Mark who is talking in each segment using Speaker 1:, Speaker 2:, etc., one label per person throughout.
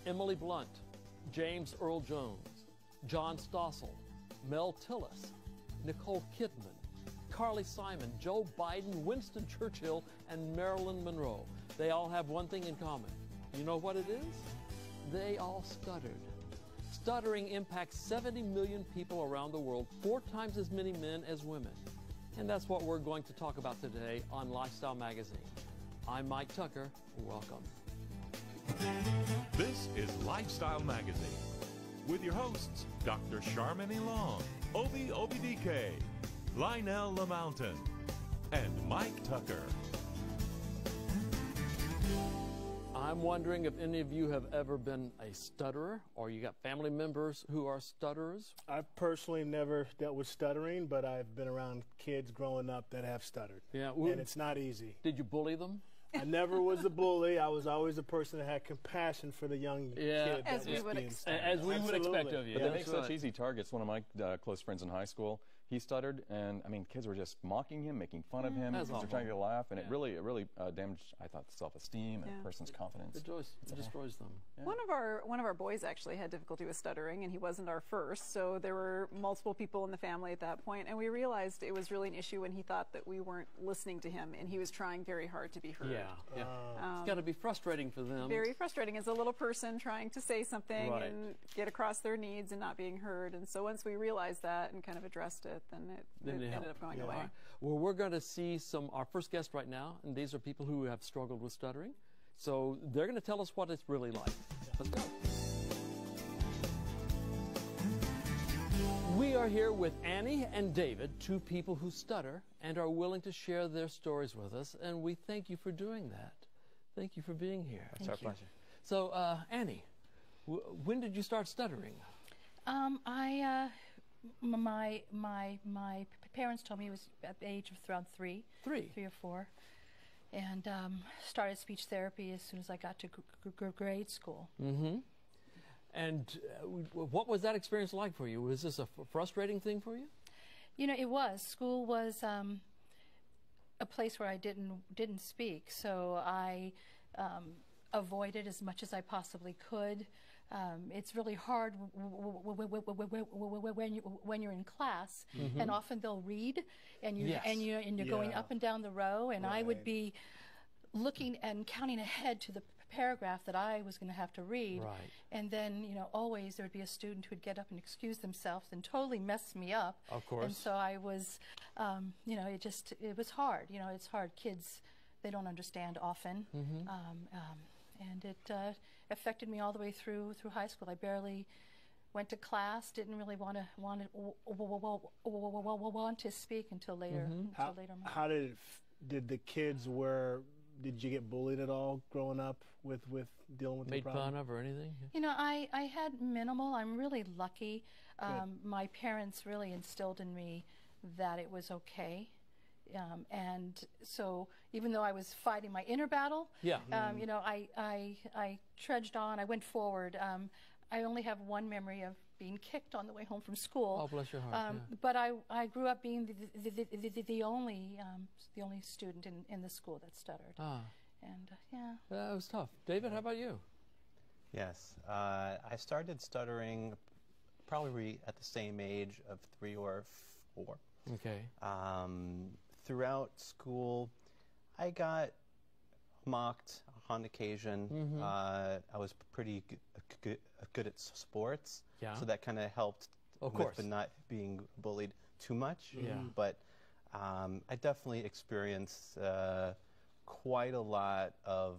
Speaker 1: Emily Blunt, James Earl Jones, John Stossel, Mel Tillis, Nicole Kidman, Carly Simon, Joe Biden, Winston Churchill, and Marilyn Monroe. They all have one thing in common. You know what it is? They all stuttered. Stuttering impacts 70 million people around the world, 4 times as many men as women. And that's what we're going to talk about today on Lifestyle Magazine. I'm Mike Tucker. Welcome.
Speaker 2: This is Lifestyle Magazine with your hosts, Dr. Charmin Elong, Obi Obidike, Lionel LaMountain, and Mike Tucker.
Speaker 1: I'm wondering if any of you have ever been a stutterer, or you got family members who are stutterers?
Speaker 3: I've personally never dealt with stuttering, but I've been around kids growing up that have stuttered.
Speaker 1: Yeah,
Speaker 3: and it's not easy.
Speaker 1: Did you bully them?
Speaker 3: I never was a bully. I was always a person that had compassion for the young kid.
Speaker 4: As we would
Speaker 1: expect of you.
Speaker 5: But they make such easy targets. One of my close friends in high school, he stuttered, and I mean, kids were just mocking him, making fun of him. Kids were trying to get a laugh, and it really damaged, I thought, self-esteem and a person's confidence.
Speaker 1: It destroys them.
Speaker 4: Yeah. One of our boys actually had difficulty with stuttering, and he wasn't our first. So there were multiple people in the family at that point, and we realized it was really an issue when he thought that we weren't listening to him, and he was trying very hard to be heard.
Speaker 1: It's got to be frustrating for them.
Speaker 4: Very frustrating as a little person trying to say something and get across their needs and not being heard. And so once we realized that and kind of addressed it, then it ended up going away.
Speaker 1: Right. Well, we're going to see our first guest right now, and these are people who have struggled with stuttering. So they're going to tell us what it's really like. Let's go. We are here with Annie and David, 2 people who stutter and are willing to share their stories with us, and we thank you for doing that. Thank you for being here.
Speaker 5: It's our pleasure.
Speaker 1: So, Annie, when did you start stuttering?
Speaker 6: My parents told me it was at the age of around 3 or 4, and started speech therapy as soon as I got to grade school.
Speaker 1: Mm-hmm. And what was that experience like for you? Was this a frustrating thing for you?
Speaker 6: You know, it was. School was a place where I didn't speak, so I avoided as much as I possibly could. It's really hard when you're in class, and often they'll read, and you're going up and down the row, and I would be looking and counting ahead to the paragraph that I was going to have to read, and then always there would be a student who would get up and excuse themselves and totally mess me up.
Speaker 1: Of course.
Speaker 6: And so I was, it was hard. It's hard. Kids, they don't understand often, and it affected me all the way through high school. I barely went to class. Didn't really want to speak until later.
Speaker 3: How did the kids Did you get bullied at all growing up with dealing with the problem?
Speaker 1: Made fun of or anything?
Speaker 6: I had minimal. I'm really lucky. My parents really instilled in me that it was okay. And so even though I was fighting my inner battle, I trudged on. I went forward. I only have one memory of being kicked on the way home from school.
Speaker 1: Oh, bless your heart.
Speaker 6: But I grew up being the only student in the school that stuttered. And
Speaker 1: that was tough. David, how about you?
Speaker 7: Yes, I started stuttering probably at the same age of 3 or 4.
Speaker 1: Okay.
Speaker 7: Throughout school, I got mocked on occasion. I was pretty good at sports, so that kind of helped with the not being bullied too much. But I definitely experienced quite a lot of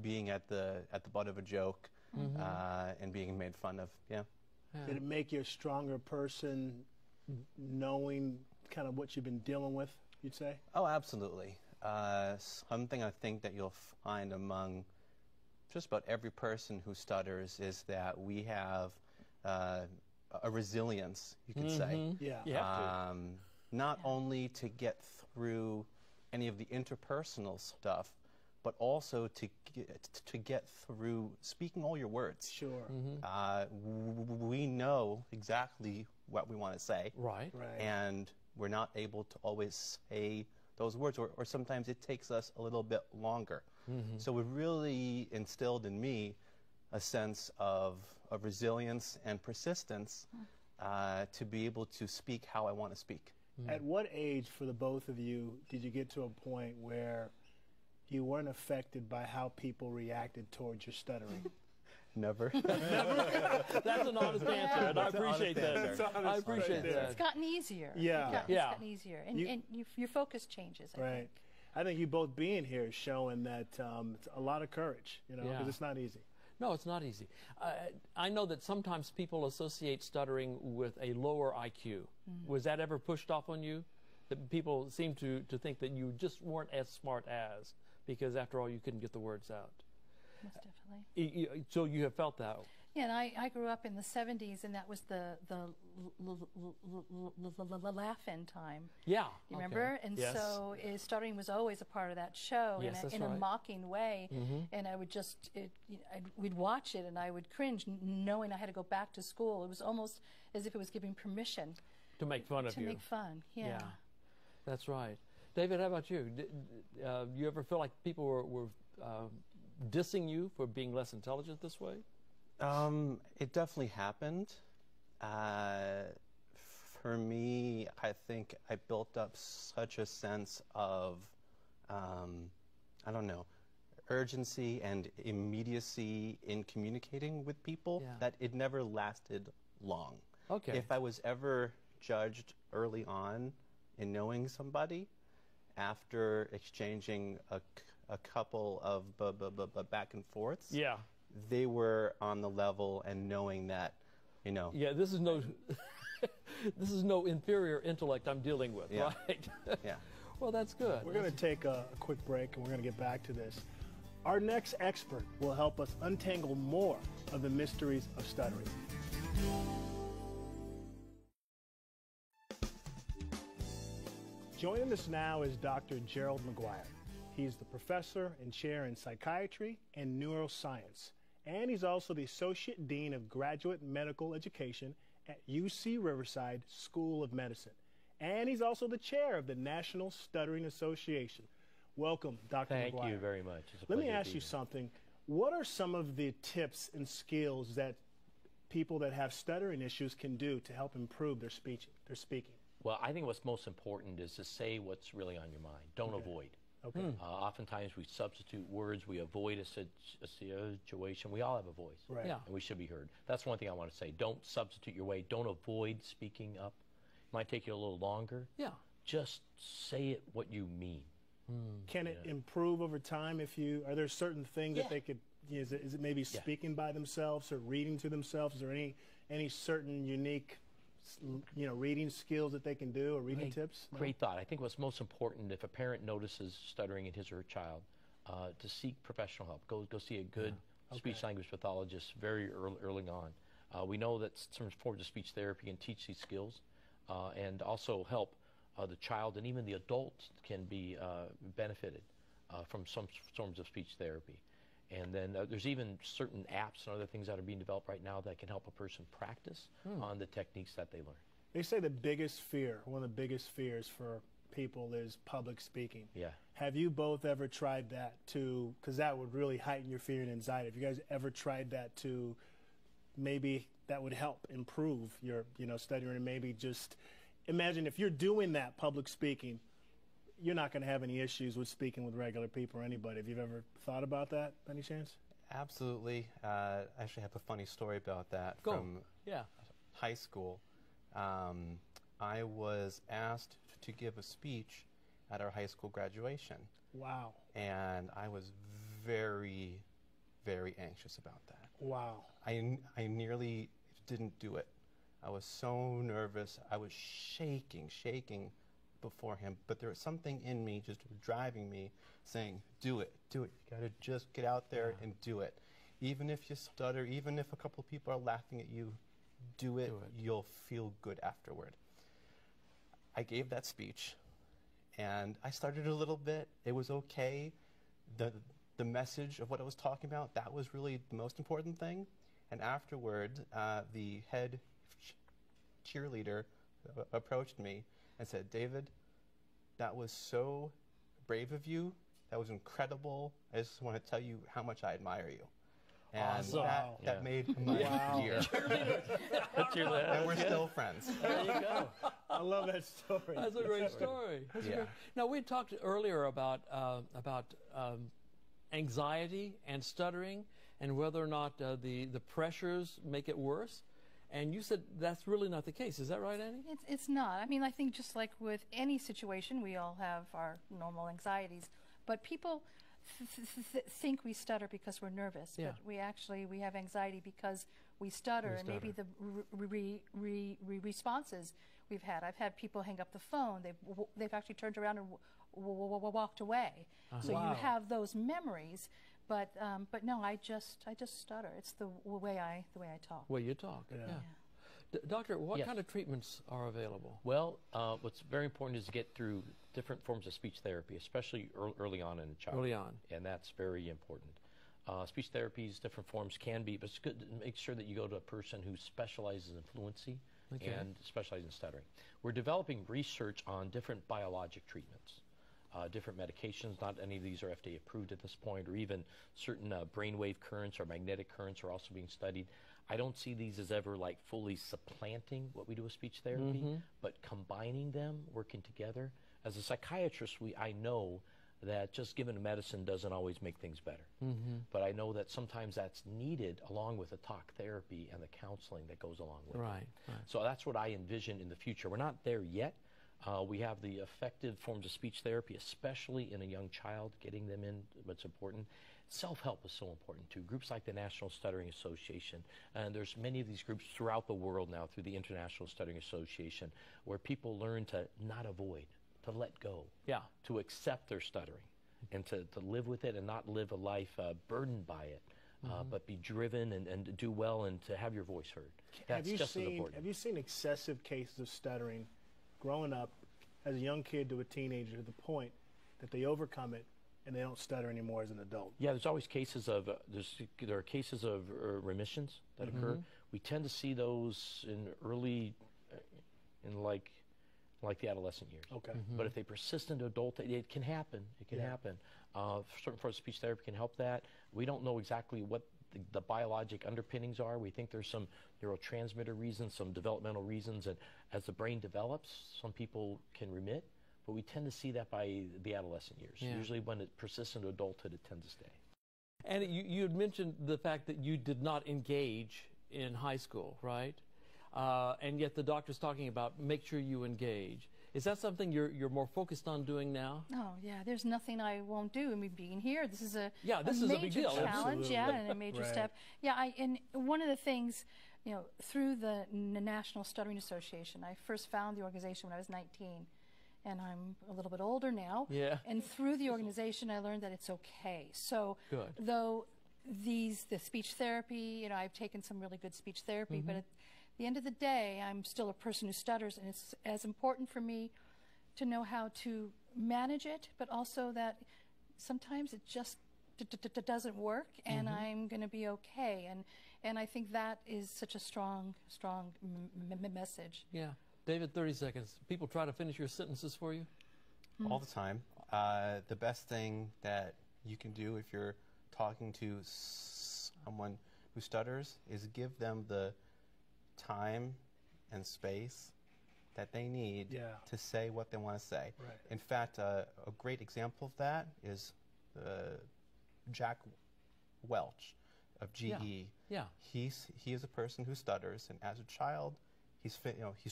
Speaker 7: being at the butt of a joke and being made fun of. Did
Speaker 3: it make you a stronger person, knowing kind of what you've been dealing with, you'd say?
Speaker 7: Oh, absolutely. Something I think that you'll find among just about every person who stutters is that we have a resilience, you could say. Not only to get through any of the interpersonal stuff, but also to get through speaking all your words.
Speaker 3: Sure.
Speaker 7: We know exactly what we want to say.
Speaker 1: Right.
Speaker 7: And we're not able to always say those words, or sometimes it takes us a little bit longer. So it really instilled in me a sense of resilience and persistence to be able to speak how I want to speak.
Speaker 3: At what age, for the both of you, did you get to a point where you weren't affected by how people reacted towards your stuttering?
Speaker 7: Never.
Speaker 1: That's an honest answer, and I appreciate that. I appreciate that.
Speaker 6: It's gotten easier.
Speaker 3: Yeah.
Speaker 6: It's gotten easier. And your focus changes, I think.
Speaker 3: I think you both being here is showing that it's a lot of courage, you know, because it's not easy.
Speaker 1: No, it's not easy. I know that sometimes people associate stuttering with a lower IQ. Was that ever pushed off on you? That people seem to think that you just weren't as smart as, because after all, you couldn't get the words out.
Speaker 6: Most definitely.
Speaker 1: So you have felt that.
Speaker 6: Yeah, and I grew up in the 70s, and that was the laugh-in time.
Speaker 1: Yeah.
Speaker 6: You remember? And so stuttering was always a part of that show in a mocking way. And I would just, we'd watch it, and I would cringe, knowing I had to go back to school. It was almost as if it was giving permission.
Speaker 1: To make fun of you.
Speaker 6: To make fun, yeah.
Speaker 1: That's right. David, how about you? You ever feel like people were dissing you for being less intelligent this way?
Speaker 7: It definitely happened. For me, I think I built up such a sense of, I don't know, urgency and immediacy in communicating with people that it never lasted long.
Speaker 1: Okay.
Speaker 7: If I was ever judged early on in knowing somebody, after exchanging a couple of back and forths, they were on the level and knowing that, you know.
Speaker 1: Yeah, this is no, this is no inferior intellect I'm dealing with, right?
Speaker 7: Yeah.
Speaker 1: Well, that's good.
Speaker 3: We're going to take a quick break, and we're going to get back to this. Our next expert will help us untangle more of the mysteries of stuttering. Joining us now is Dr. Gerald Mcguire. He's the professor and chair in psychiatry and neuroscience, and he's also the associate dean of graduate medical education at UC Riverside School of Medicine, and he's also the chair of the National Stuttering Association. Welcome, Dr. Mcguire.
Speaker 8: Thank you very much. It's a
Speaker 3: Let me
Speaker 8: pleasure to
Speaker 3: ask
Speaker 8: be
Speaker 3: you
Speaker 8: here.
Speaker 3: something. What are some of the tips and skills that people that have stuttering issues can do to help improve their speaking?
Speaker 8: Well, I think what's most important is to say what's really on your mind. Don't avoid.
Speaker 3: Okay.
Speaker 8: Oftentimes we substitute words, we avoid a situation. We all have a voice,
Speaker 3: Right.
Speaker 1: Yeah.
Speaker 8: and we should be heard. That's one thing I want to say. Don't substitute your way. Don't avoid speaking up. It might take you a little longer.
Speaker 1: Yeah.
Speaker 8: Just say it what you mean.
Speaker 3: Can it improve over time if you, are there certain things that they could, is it maybe speaking by themselves or reading to themselves? Is there any certain unique, reading skills that they can do or reading tips? No?
Speaker 8: Great thought. I think what's most important, if a parent notices stuttering in his or her child, to seek professional help. Go see a good speech-language pathologist very early on. We know that some forms of speech therapy can teach these skills and also help the child, and even the adult can be benefited from some forms of speech therapy. And then there's even certain apps and other things that are being developed right now that can help a person practice on the techniques that they learn.
Speaker 3: They say the biggest fear, one of the biggest fears for people is public speaking.
Speaker 8: Yeah.
Speaker 3: Have you both ever tried that to, because that would really heighten your fear and anxiety. Have you guys ever tried that to, maybe that would help improve your, stuttering, and maybe just imagine if you're doing that public speaking, you're not going to have any issues with speaking with regular people or anybody. Have you ever thought about that, by any chance?
Speaker 7: Absolutely. I actually have a funny story about that from high school. I was asked to give a speech at our high school graduation.
Speaker 3: Wow.
Speaker 7: And I was very, very anxious about that.
Speaker 3: Wow.
Speaker 7: I nearly didn't do it. I was so nervous. I was shaking before him. But there was something in me just driving me, saying, do it. You got to just get out there and do it. Even if you stutter, even if a couple of people are laughing at you, do it. You'll feel good afterward. I gave that speech, and I started a little bit. It was okay. The message of what I was talking about, that was really the most important thing. And afterward, the head cheerleader approached me and said, David, that was so brave of you. That was incredible. I just want to tell you how much I admire you. And
Speaker 3: Awesome.
Speaker 7: that made my year. And we're still friends.
Speaker 3: There you go. I love that story.
Speaker 1: That's a great story. Now, we talked earlier about anxiety and stuttering and whether or not the pressures make it worse. And you said that's really not the case. Is that right, Annie?
Speaker 6: It's not. I mean, I think just like with any situation, we all have our normal anxieties. But people think we stutter because we're nervous.
Speaker 1: Yeah.
Speaker 6: But we have anxiety because we stutter. And maybe the responses we've had. I've had people hang up the phone. They've actually turned around and walked away. So you have those memories. But no, I just stutter. It's the way I talk.
Speaker 1: Way you talk. Yeah. Doctor, what kind of treatments are available?
Speaker 8: Well, what's very important is to get through different forms of speech therapy, especially early on in a child.
Speaker 1: Early on.
Speaker 8: And that's very important. Speech therapies, different forms can be, but it's good to make sure that you go to a person who specializes in fluency and specializes in stuttering. We're developing research on different biologic treatments. Different medications, not any of these are FDA approved at this point, or even certain brainwave currents or magnetic currents are also being studied. I don't see these as ever like fully supplanting what we do with speech therapy, but combining them, working together. As a psychiatrist, I know that just giving a medicine doesn't always make things better. But I know that sometimes that's needed along with the talk therapy and the counseling that goes along with it. So that's what I envision in the future. We're not there yet. We have the effective forms of speech therapy, especially in a young child, getting them in, what's important. Self-help is so important too. Groups like the National Stuttering Association, and there's many of these groups throughout the world now through the International Stuttering Association, where people learn to not avoid, to let go, to accept their stuttering, and to live with it and not live a life burdened by it, but be driven and do well and to have your voice heard. That's just as important.
Speaker 3: Have you seen excessive cases of stuttering growing up as a young kid to a teenager to the point that they overcome it and they don't stutter anymore as an adult?
Speaker 8: Yeah, there's always cases of, there are cases of remissions that occur. We tend to see those in early, in like the adolescent years.
Speaker 3: Okay.
Speaker 8: But if they persist into adulthood, it can happen. It can happen. Certain forms of speech therapy can help that. We don't know exactly what the biologic underpinnings are. We think there's some neurotransmitter reasons, some developmental reasons, and as the brain develops, some people can remit, but we tend to see that by the adolescent years. Usually when it persists into adulthood, it tends to stay.
Speaker 1: And you had mentioned the fact that you did not engage in high school, right? And yet the doctor's talking about make sure you engage. Is that something you're more focused on doing now?
Speaker 6: Oh yeah, there's nothing I won't do. I mean, being here, this is a
Speaker 1: this is a big deal.
Speaker 6: Challenge, and a major step. Yeah, and one of the things, you know, through the National Stuttering Association, I first found the organization when I was 19, and I'm a little bit older now.
Speaker 1: Yeah.
Speaker 6: And through the organization, I learned that it's okay. So though the speech therapy, you know, I've taken some really good speech therapy, but at the end of the day, I'm still a person who stutters, and it's as important for me to know how to manage it, but also that sometimes it just doesn't work, and I'm going to be okay. And I think that is such a strong message.
Speaker 1: Yeah. David, 30 seconds. People try to finish your sentences for you?
Speaker 7: All the time. The best thing that you can do if you're talking to someone who stutters is give them the time and space that they need to say what they want to say.
Speaker 3: Right.
Speaker 7: In fact, a great example of that is Jack Welch of GE.
Speaker 1: Yeah.
Speaker 7: He is a person who stutters, and as a child, he's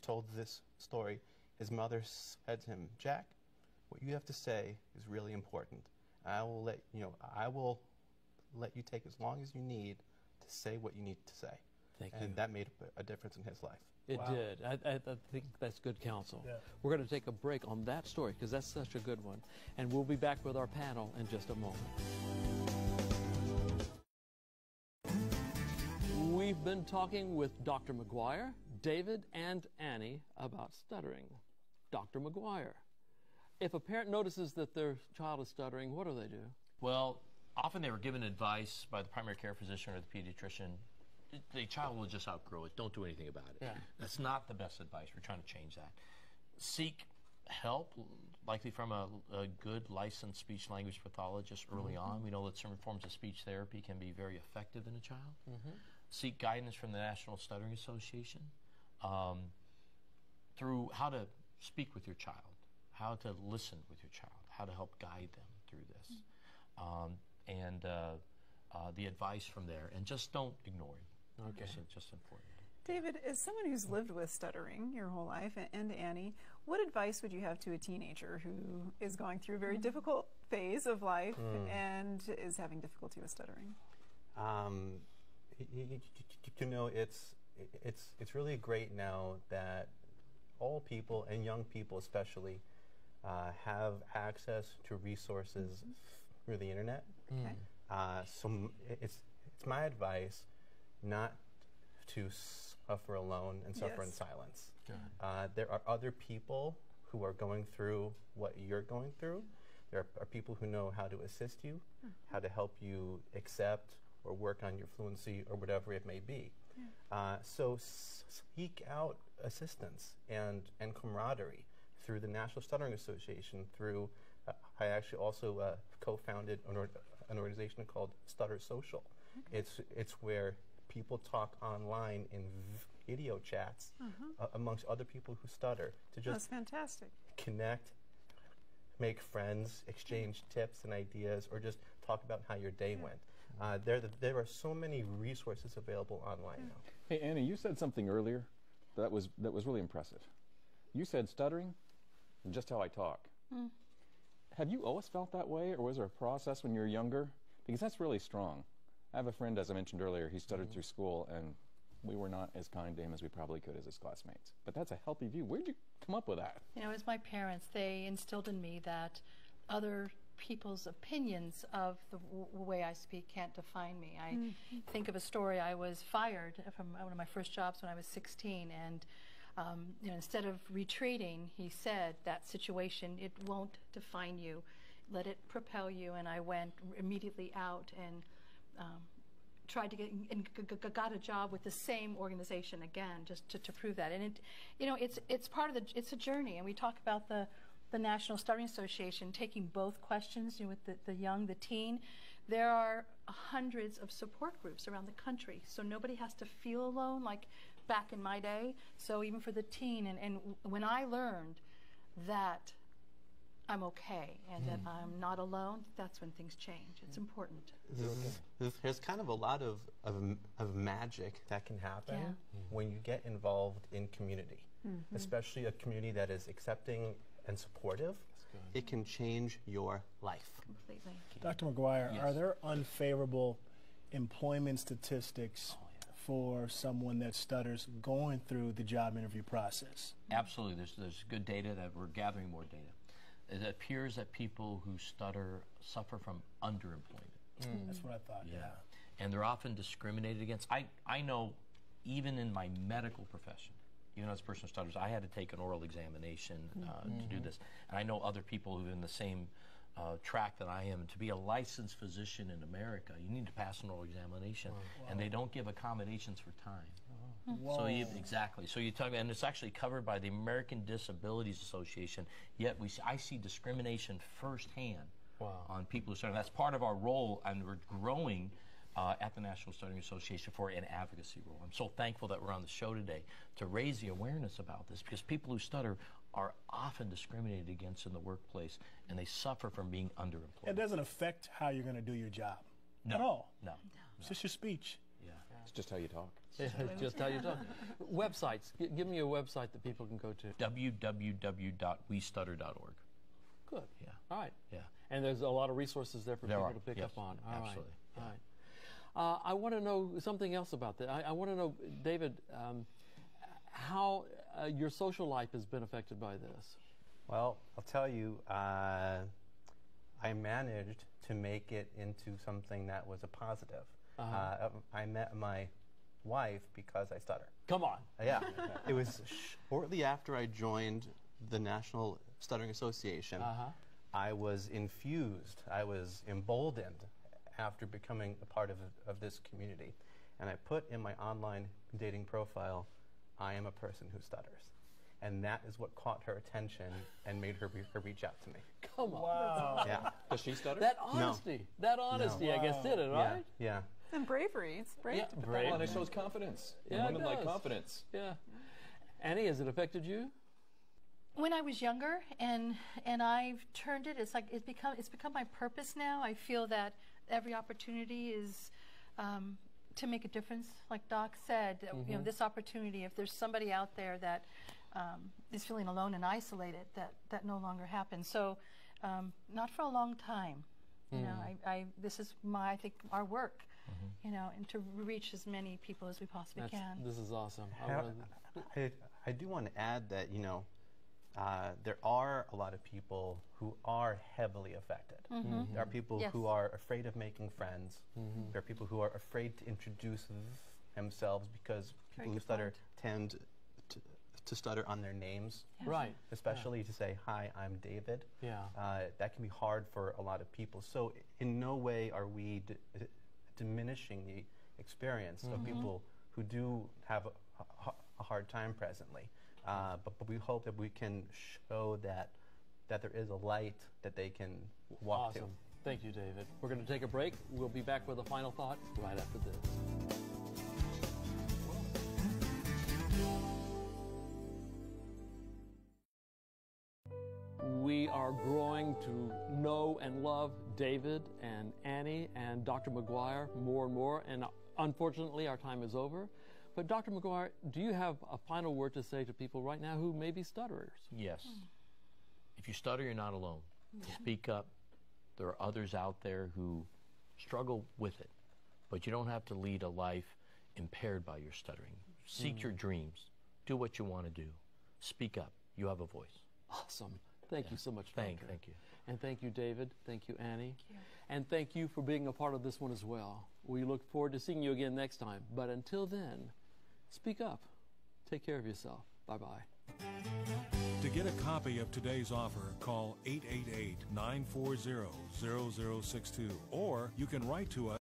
Speaker 7: told this story. His mother said to him, "Jack, what you have to say is really important. I will let you take as long as you need to say what you need to say."
Speaker 1: Thank you.
Speaker 7: And that made a difference in his life.
Speaker 1: It did. I think that's good counsel. Yeah. We're going to take a break on that story because that's such a good one. And we'll be back with our panel in just a moment. We've been talking with Dr. Mcguire, David, and Annie about stuttering. Dr. Mcguire, if a parent notices that their child is stuttering, what do they do?
Speaker 8: Well, often they were given advice by the primary care physician or the pediatrician. The child will just outgrow it. Don't do anything about it.
Speaker 1: Yeah.
Speaker 8: That's not the best advice. We're trying to change that. Seek help, likely from a good licensed speech language pathologist early on. We know that certain forms of speech therapy can be very effective in a child. Seek guidance from the National Stuttering Association through how to speak with your child, how to listen with your child, how to help guide them through this, and the advice from there. And just don't ignore it. Okay. Just important.
Speaker 4: David, as someone who's lived with stuttering your whole life, and Annie, what advice would you have to a teenager who is going through a very difficult phase of life and is having difficulty with stuttering?
Speaker 7: You know, it's really great now that all people, and young people especially, have access to resources through the internet. So it's my advice not to suffer alone and suffer in silence. There are other people who are going through what you're going through. There are people who know how to assist you, how to help you accept or work on your fluency or whatever it may be. So seek out assistance and camaraderie through the National Stuttering Association, through, I actually also co-founded an organization called Stutter Social. It's where people talk online in video chats amongst other people who stutter to just
Speaker 4: That's fantastic.
Speaker 7: Connect, make friends, exchange tips and ideas, or just talk about how your day went. There are so many resources available online now.
Speaker 5: Hey, Annie, you said something earlier that was really impressive. You said stuttering and just how I talk. Have you always felt that way, or was there a process when you were younger? Because that's really strong. I have a friend, as I mentioned earlier, he stuttered through school, and we were not as kind to him as we probably could as his classmates. But that's a healthy view. Where did you come up with that?
Speaker 6: You know, as my parents, they instilled in me that other people's opinions of the way I speak can't define me. I think of a story. I was fired from one of my first jobs when I was 16, and you know, instead of retreating, he said, that situation, it won't define you. Let it propel you. And I went immediately out and tried to get and got a job with the same organization again, just to prove that. And it, you know, it's part of the, it's a journey. And we talk about the National Stuttering Association taking both questions, you know, with the young, the teen. There are hundreds of support groups around the country, so nobody has to feel alone like back in my day. So even for the teen, and when I learned that I'm okay and that I'm not alone, that's when things change. It's important.
Speaker 7: There's kind of a lot of magic that can happen when you get involved in community, especially a community that is accepting and supportive. It can change your life.
Speaker 6: Completely.
Speaker 3: Dr. Mcguire, are there unfavorable employment statistics for someone that stutters going through the job interview process?
Speaker 8: Absolutely. There's good data that we're gathering more data. It appears that people who stutter suffer from underemployment.
Speaker 3: That's what I thought,
Speaker 8: And they're often discriminated against. I know even in my medical profession, even as a person who stutters, I had to take an oral examination to do this. And I know other people who are in the same track that I am. To be a licensed physician in America, you need to pass an oral examination, and they don't give accommodations for time. So exactly. So you talk about, and it's actually covered by the American Disabilities Association. Yet I see discrimination firsthand on people who stutter. That's part of our role, and we're growing at the National Stuttering Association for an advocacy role. I'm so thankful that we're on the show today to raise the awareness about this, because people who stutter are often discriminated against in the workplace, and they suffer from being underemployed.
Speaker 3: It doesn't affect how you're going to do your job at all. No. It's just your speech.
Speaker 5: It's just how you talk.
Speaker 1: Just how you talk. Websites. Give me a website that people can go to.
Speaker 8: www.westutter.org.
Speaker 1: Good.
Speaker 8: Yeah.
Speaker 1: All right.
Speaker 8: Yeah.
Speaker 1: And there's a lot of resources there for people to pick up on. All right.
Speaker 8: Absolutely.
Speaker 1: All right. I want to know something else about that. I want to know, David, how your social life has been affected by this.
Speaker 7: Well, I'll tell you, I managed to make it into something that was a positive. I met my wife because I stutter.
Speaker 1: Come on.
Speaker 7: Yeah. It was shortly after I joined the National Stuttering Association. I was infused, I was emboldened after becoming a part of this community. And I put in my online dating profile, I am a person who stutters. and that is what caught her attention and made her reach out to me.
Speaker 1: Come on.
Speaker 3: Wow.
Speaker 7: Yeah.
Speaker 5: Does she stutter?
Speaker 1: That honesty. That honesty, I guess, did it, right?
Speaker 7: Yeah.
Speaker 4: And bravery. It's brave to put
Speaker 5: Well,
Speaker 4: that
Speaker 5: and
Speaker 4: out
Speaker 5: it
Speaker 4: there.
Speaker 5: shows confidence.
Speaker 1: Yeah,
Speaker 5: Women
Speaker 1: it
Speaker 5: like
Speaker 1: does.
Speaker 5: confidence.
Speaker 1: Yeah. Annie, has it affected you?
Speaker 6: When I was younger, and I've turned it. It's like it's become my purpose now. I feel that every opportunity is to make a difference. Like Doc said, you know, this opportunity. If there's somebody out there that is feeling alone and isolated, that no longer happens. So, not for a long time. You know, this is I think our work. You know, and to reach as many people as we possibly can.
Speaker 1: This is awesome.
Speaker 7: I do want to add that, you know, there are a lot of people who are heavily affected. There are people who are afraid of making friends. There are people who are afraid to introduce themselves because people who stutter tend to stutter on their names.
Speaker 1: Right.
Speaker 7: Especially to say, hi, I'm David.
Speaker 1: Yeah.
Speaker 7: That can be hard for a lot of people. So in no way are we diminishing the experience of people who do have a hard time presently. But we hope that we can show that there is a light that they can walk to.
Speaker 1: Awesome. Thank you, David. We're going to take a break. We'll be back with a final thought right after this. We are growing to know and love David and Annie and Dr. Mcguire more and more, and unfortunately our time is over. But Dr. Mcguire, do you have a final word to say to people right now who may be stutterers?
Speaker 8: Yes. If you stutter, you're not alone. Speak up. There are others out there who struggle with it, but you don't have to lead a life impaired by your stuttering. Seek your dreams. Do what you want to do. Speak up. You have a voice.
Speaker 1: Awesome. Thank you so much, Doctor.
Speaker 8: Thank you.
Speaker 1: And thank you, David. Thank you, Annie.
Speaker 6: Thank you.
Speaker 1: And thank you for being a part of this one as well. We look forward to seeing you again next time. But until then, speak up. Take care of yourself. Bye-bye.
Speaker 9: To get a copy of today's offer, call 888-940-0062, or you can write to us